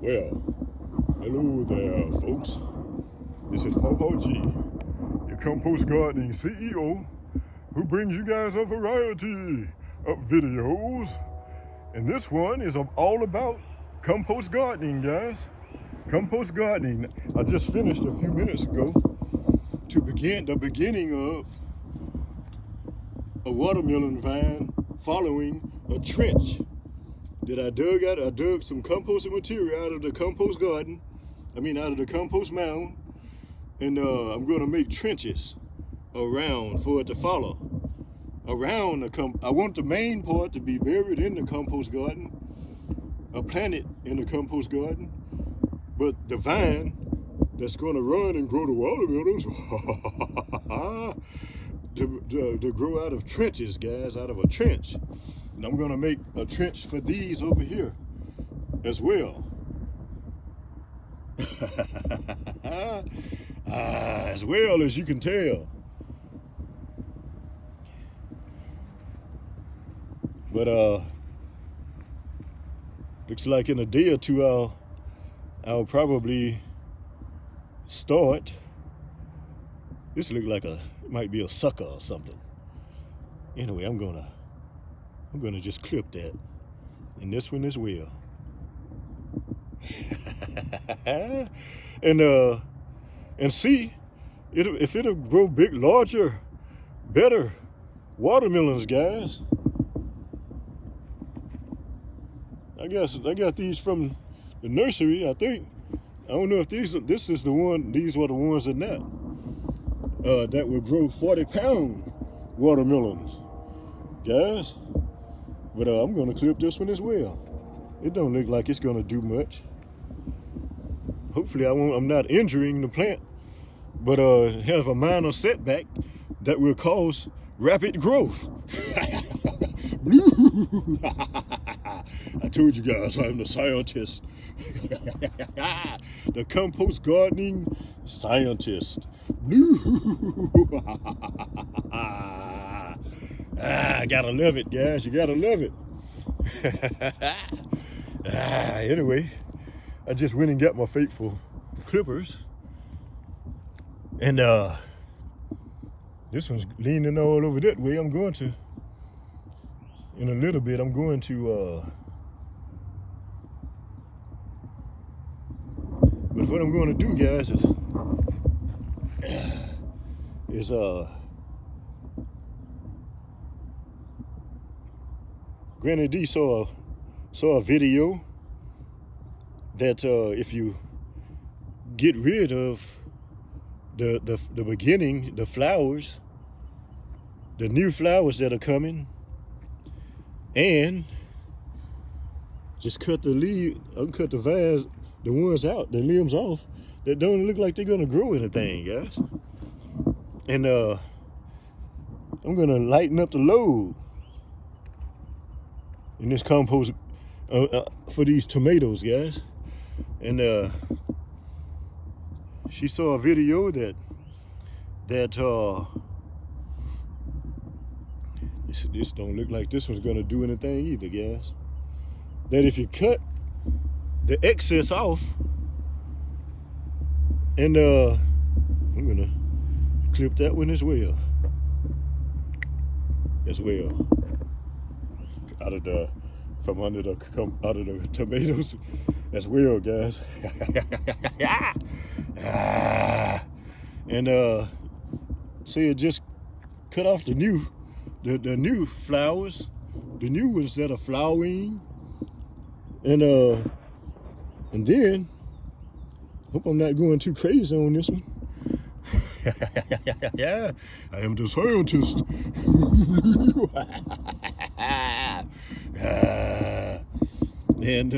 Well, hello there, folks. This is Papa G, your compost gardening CEO, who brings you guys a variety of videos. And this one is all about compost gardening, guys. Compost gardening. I just finished a few minutes ago to begin the beginning of a watermelon vine following a trench that I dug out. I dug some composting material out of the compost garden. Out of the compost mound. And I'm going to make trenches around for it to follow. Around I want the main part to be buried in the compost garden, planted in the compost garden. But the vine that's going to run and grow the watermelons to grow out of trenches, guys, out of a trench. And I'm going to make a trench for these over here as well. As well as you can tell. But looks like in a day or two I'll probably start. This looks like it might be a sucker or something. Anyway, I'm gonna just clip that, and this one as well. And see if it'll grow big, larger, better watermelons, guys. I got these from the nursery, I think. I don't know if this is the one. These were the ones that that will grow 40-pound watermelons, guys. But I'm gonna clip this one as well. It don't look like it's gonna do much. Hopefully I'm not injuring the plant, but have a minor setback that will cause rapid growth. I told you guys I'm the scientist. The compost gardening scientist. Gotta love it, guys. You gotta love it. Anyway, I just went and got my faithful clippers, and this one's leaning all over that way. I'm going to, in a little bit, I'm going to but what I'm going to do, guys, is Granny D saw a video that if you get rid of the beginning, the flowers, the new flowers that are coming, and just cut the vines, the ones out, the limbs off that don't look like they're gonna grow anything, guys. And I'm gonna lighten up the load in this compost for these tomatoes, guys. And she saw a video that this don't look like this one's gonna do anything either, guys. That if you cut the excess off, and I'm gonna clip that one as well. Out of the tomatoes as well, guys. And see, it just cut off the new flowers, the new ones that are flowering, and then hope I'm not going too crazy on this one. Yeah, I am the scientist. And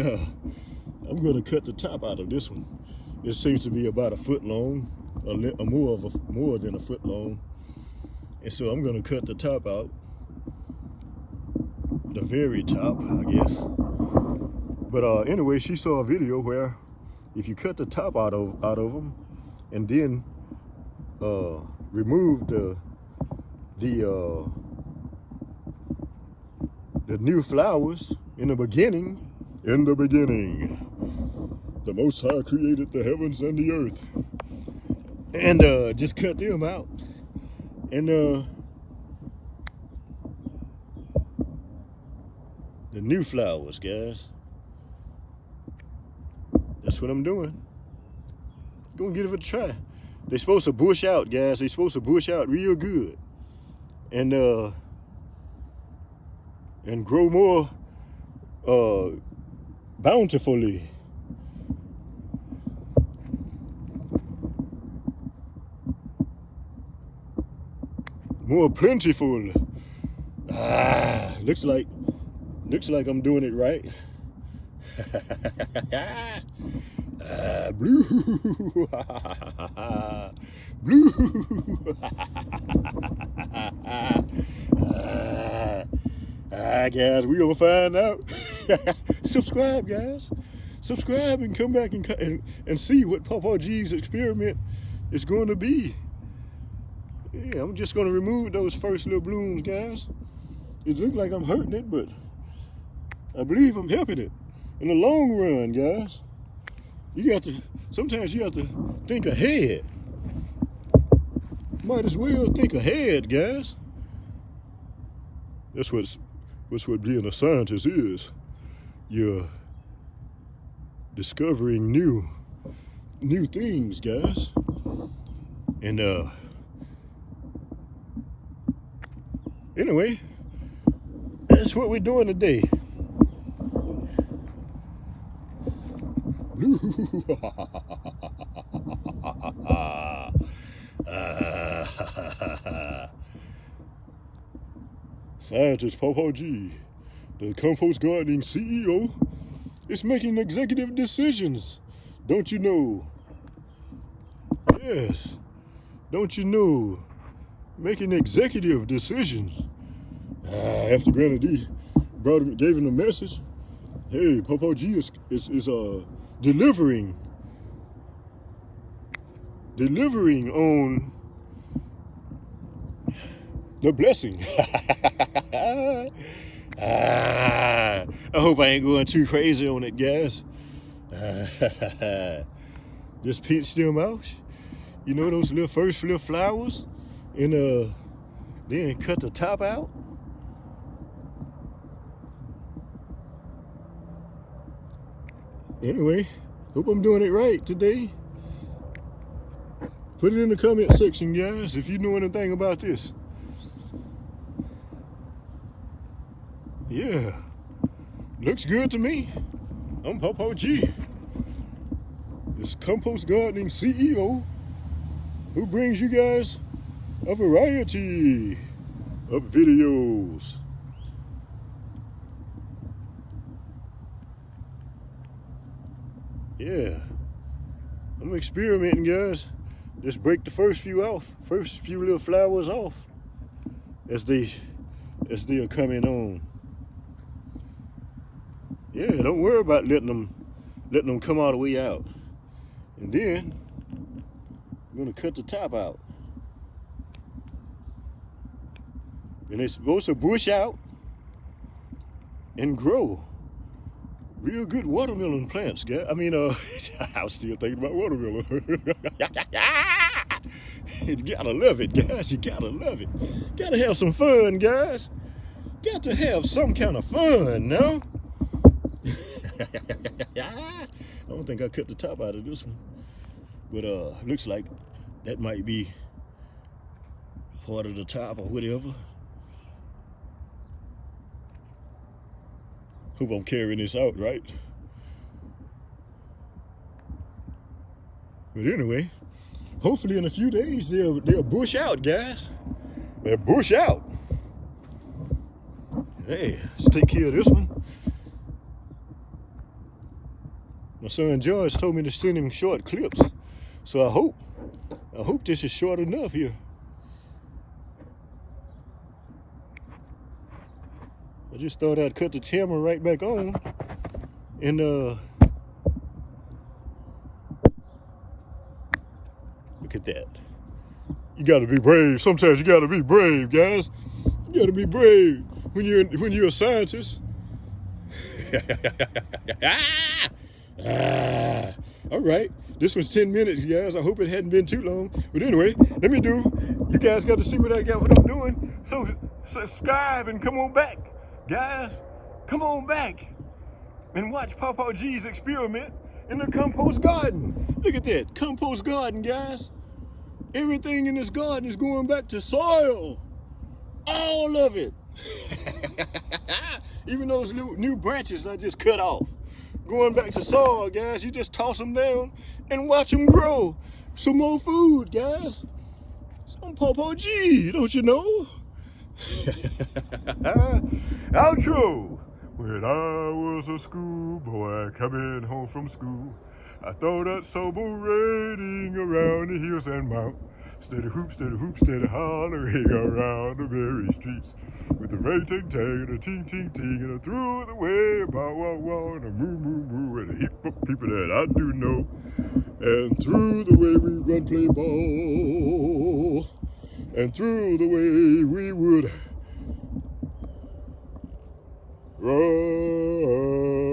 I'm going to cut the top out of this one. It seems to be about a foot long, more than a foot long. And so I'm going to cut the top out, the very top, I guess. But anyway, she saw a video where if you cut the top out of them, and then remove the new flowers in the beginning, The Most High created the heavens and the earth. And just cut them out. And the new flowers, guys. That's what I'm doing. Gonna give it a try. They're supposed to bush out, guys. They're supposed to bush out real good. And grow more bountifully. More plentiful. Looks like I'm doing it right. Blue. Blue. Guys, we gonna find out. Subscribe, guys. Subscribe and come back and see what Papa G's experiment is going to be. Yeah, I'm just gonna remove those first little blooms, guys. It looks like I'm hurting it, but I believe I'm helping it in the long run, guys. Sometimes you have to think ahead. Might as well think ahead, guys. That's what being a scientist is. You're discovering new things, guys. And anyway, that's what we're doing today. Scientist Papa G, the compost gardening CEO, is making executive decisions. Don't you know? Yes. Don't you know? Making executive decisions. After Granny D gave him a message, hey, Papa G is delivering on the blessing. I hope I ain't going too crazy on it, guys. Just pinch them out. You know, those first little flowers, and then cut the top out. Anyway, hope I'm doing it right today. Put it in the comment section, guys, if you know anything about this. Yeah, looks good to me. I'm Papa G, this compost gardening CEO, who brings you guys a variety of videos. Yeah, I'm experimenting, guys. Just break the first few little flowers off as they are coming on. Yeah, don't worry about letting them come all the way out. And then I'm gonna cut the top out. And it's supposed to bush out and grow real good watermelon plants, guys. I mean, I was still thinking about watermelon. You gotta love it, guys. You gotta love it. Gotta have some fun, guys. Got to have some kind of fun, no? I don't think I cut the top out of this one, but looks like that might be part of the top or whatever. Hope I'm carrying this out right. But anyway, hopefully in a few days they'll bush out, guys. They'll bush out. Hey, let's take care of this one. My son George told me to send him short clips, so I hope this is short enough here. I just thought I'd cut the camera right back on, and look at that. You gotta be brave. Sometimes you gotta be brave, guys. You gotta be brave when you're a scientist. All right. This was 10 minutes, guys. I hope it hadn't been too long. But anyway, let me do. You guys got to see what I'm doing. So subscribe and come on back, guys. Come on back and watch Papa G's experiment in the compost garden. Look at that compost garden, guys. Everything in this garden is going back to soil. All of it. Even those new branches I just cut off. Going back to soil, guys. You just toss them down and watch them grow. Some more food, guys. Some Papa G, don't you know? Outro. When I was a schoolboy coming home from school, I thought that sober raiding around the hills and mountains. Steady hoop, hollering around the merry streets. With the ring ting tang and a ting ting ting and a through the way, bow wow wow and a moo moo moo and a heap of people that I do know. And through the way we run play ball, and through the way we would run.